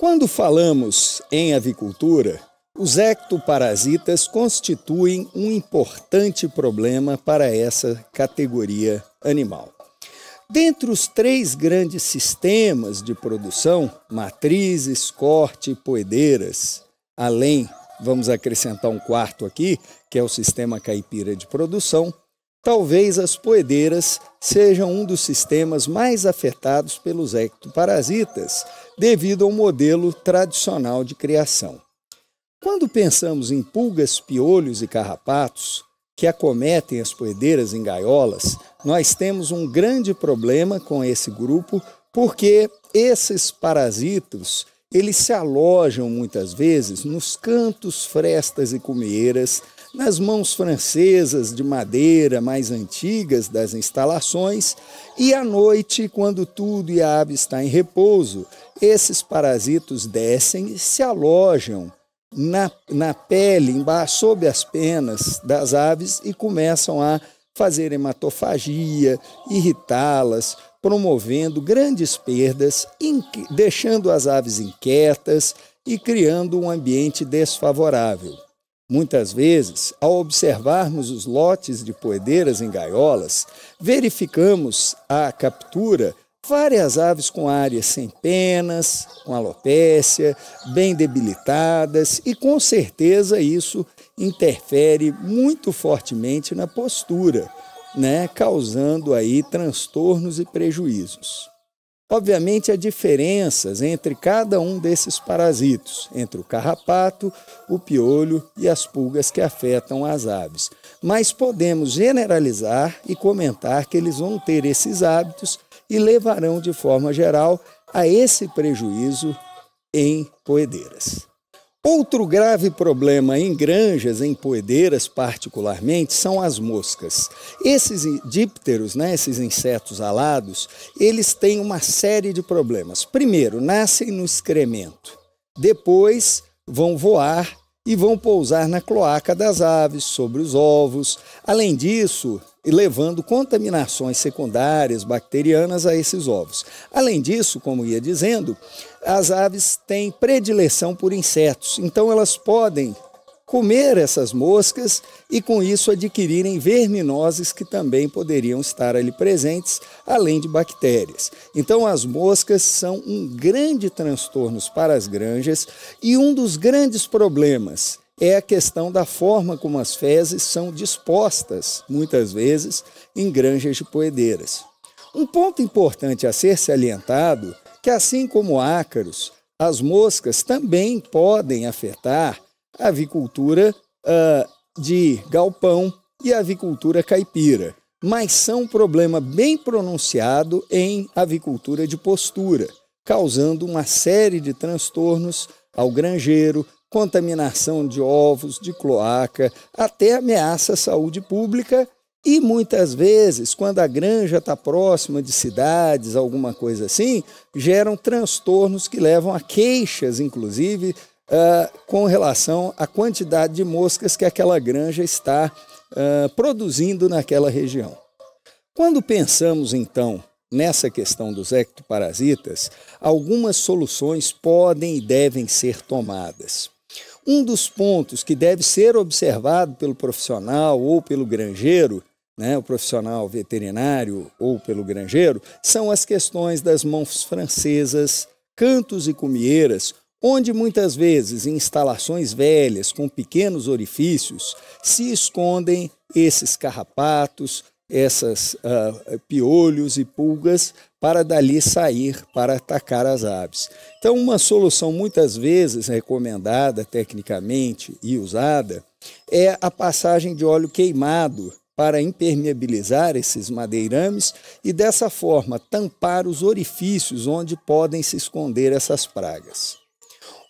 Quando falamos em avicultura, os ectoparasitas constituem um importante problema para essa categoria animal. Dentre os três grandes sistemas de produção, matrizes, corte e poedeiras, além, vamos acrescentar um quarto aqui, que é o sistema caipira de produção, talvez as poedeiras sejam um dos sistemas mais afetados pelos ectoparasitas, devido ao modelo tradicional de criação. Quando pensamos em pulgas, piolhos e carrapatos que acometem as poedeiras em gaiolas, nós temos um grande problema com esse grupo, porque esses parasitos, eles se alojam muitas vezes nos cantos, frestas e cumeeiras, nas mãos francesas de madeira mais antigas das instalações, e à noite, quando tudo e a ave está em repouso, esses parasitos descem e se alojam na pele, embaixo, sob as penas das aves e começam a fazer hematofagia, irritá-las, promovendo grandes perdas, deixando as aves inquietas e criando um ambiente desfavorável. Muitas vezes, ao observarmos os lotes de poedeiras em gaiolas, verificamos a captura várias aves com áreas sem penas, com alopécia, bem debilitadas, e com certeza isso interfere muito fortemente na postura, causando aí transtornos e prejuízos. Obviamente, há diferenças entre cada um desses parasitos, entre o carrapato, o piolho e as pulgas que afetam as aves. Mas podemos generalizar e comentar que eles vão ter esses hábitos e levarão, de forma geral, a esse prejuízo em poedeiras. Outro grave problema em granjas, em poedeiras particularmente, são as moscas. Esses dípteros, esses insetos alados, eles têm uma série de problemas. Primeiro, nascem no excremento. Depois, vão voar e vão pousar na cloaca das aves, sobre os ovos. Além disso, levando contaminações secundárias bacterianas a esses ovos. Além disso, como ia dizendo, as aves têm predileção por insetos, então elas podem comer essas moscas e com isso adquirirem verminoses que também poderiam estar ali presentes, além de bactérias. Então as moscas são um grande transtorno para as granjas e um dos grandes problemas é a questão da forma como as fezes são dispostas, muitas vezes, em granjas de poedeiras. Um ponto importante a ser salientado é que, assim como ácaros, as moscas também podem afetar a avicultura de galpão e a avicultura caipira, mas são um problema bem pronunciado em avicultura de postura, causando uma série de transtornos ao granjeiro, contaminação de ovos, de cloaca, até ameaça à saúde pública e muitas vezes, quando a granja está próxima de cidades, alguma coisa assim, geram transtornos que levam a queixas, inclusive, com relação à quantidade de moscas que aquela granja está produzindo naquela região. Quando pensamos, então, nessa questão dos ectoparasitas, algumas soluções podem e devem ser tomadas. Um dos pontos que deve ser observado pelo profissional ou pelo granjeiro, o profissional veterinário ou pelo granjeiro, são as questões das mãos francesas, cantos e cumeeiras, onde muitas vezes em instalações velhas com pequenos orifícios se escondem esses carrapatos, essas piolhos e pulgas para dali sair para atacar as aves. Então, uma solução muitas vezes recomendada tecnicamente e usada é a passagem de óleo queimado para impermeabilizar esses madeirames e dessa forma tampar os orifícios onde podem se esconder essas pragas.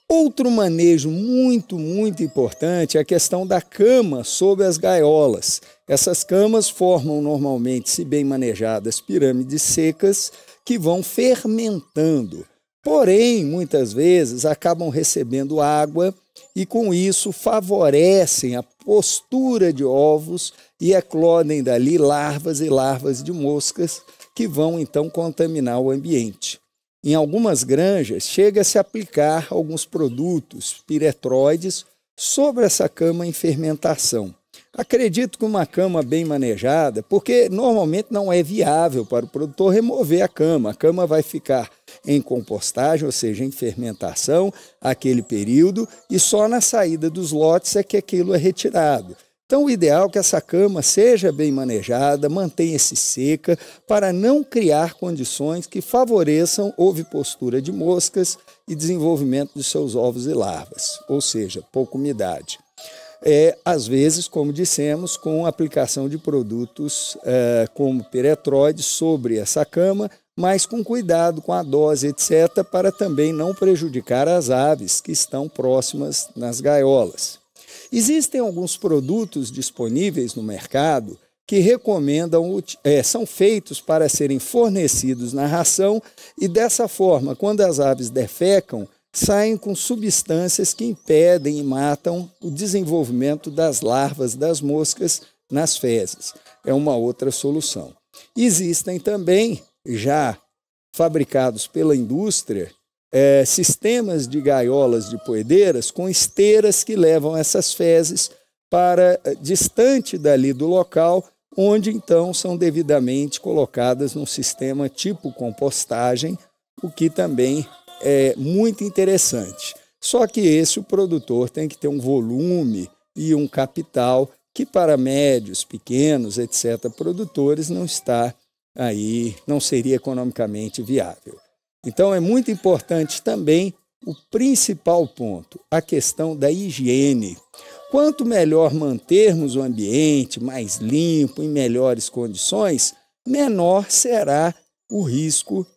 Outro manejo muito importante é a questão da cama sob as gaiolas. Essas camas formam normalmente, se bem manejadas, pirâmides secas que vão fermentando. Porém, muitas vezes acabam recebendo água e com isso favorecem a postura de ovos e eclodem dali larvas e larvas de moscas que vão então contaminar o ambiente. Em algumas granjas, chega-se a aplicar alguns produtos piretroides sobre essa cama em fermentação. Acredito que uma cama bem manejada, porque normalmente não é viável para o produtor remover a cama vai ficar em compostagem, ou seja, em fermentação, aquele período, e só na saída dos lotes é que aquilo é retirado. Então, o ideal é que essa cama seja bem manejada, mantenha-se seca, para não criar condições que favoreçam ovipostura de moscas e desenvolvimento de seus ovos e larvas, ou seja, pouca umidade. Às vezes, como dissemos, com a aplicação de produtos como piretroide sobre essa cama, mas com cuidado com a dose, etc., para também não prejudicar as aves que estão próximas nas gaiolas. Existem alguns produtos disponíveis no mercado que são feitos para serem fornecidos na ração e dessa forma, quando as aves defecam, saem com substâncias que impedem e matam o desenvolvimento das larvas das moscas nas fezes. É uma outra solução. Existem também, já fabricados pela indústria, sistemas de gaiolas de poedeiras com esteiras que levam essas fezes para distante dali do local, onde então são devidamente colocadas num sistema tipo compostagem, o que também é muito interessante. Só que o produtor tem que ter um volume e um capital que para médios, pequenos, etc., produtores não seria economicamente viável. Então é muito importante também o principal ponto, a questão da higiene. Quanto melhor mantermos o ambiente mais limpo, em melhores condições, menor será o risco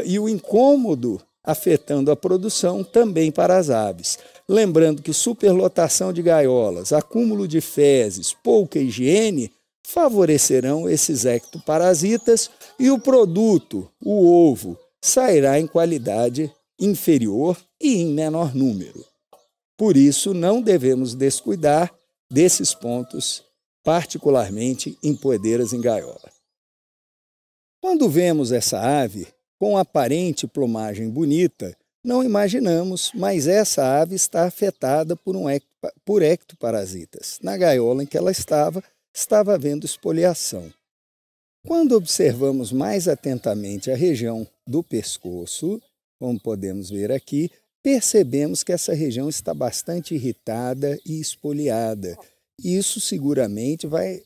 e o incômodo afetando a produção também para as aves. Lembrando que superlotação de gaiolas, acúmulo de fezes, pouca higiene, favorecerão esses ectoparasitas e o produto, o ovo, sairá em qualidade inferior e em menor número. Por isso, não devemos descuidar desses pontos, particularmente em poedeiras em gaiola. Quando vemos essa ave com aparente plumagem bonita, não imaginamos, mas essa ave está afetada por ectoparasitas. Na gaiola em que ela estava havendo espoliação. Quando observamos mais atentamente a região do pescoço, como podemos ver aqui, percebemos que essa região está bastante irritada e espoliada. Isso seguramente vai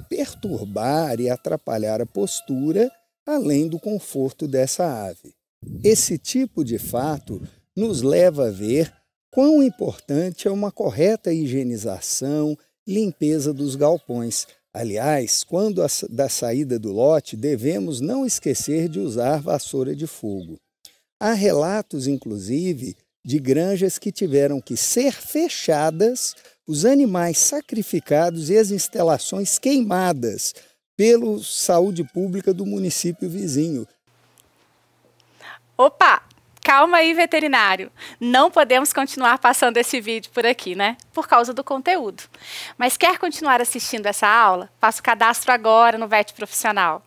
perturbar e atrapalhar a postura, além do conforto dessa ave. Esse tipo de fato nos leva a ver quão importante é uma correta higienização, limpeza dos galpões. Aliás, quando da saída do lote, devemos não esquecer de usar vassoura de fogo. Há relatos, inclusive, de granjas que tiveram que ser fechadas, os animais sacrificados e as instalações queimadas pela saúde pública do município vizinho. Opa! Calma aí, veterinário. Não podemos continuar passando esse vídeo por aqui, né? Por causa do conteúdo. Mas quer continuar assistindo essa aula? Faça o cadastro agora no VET Profissional.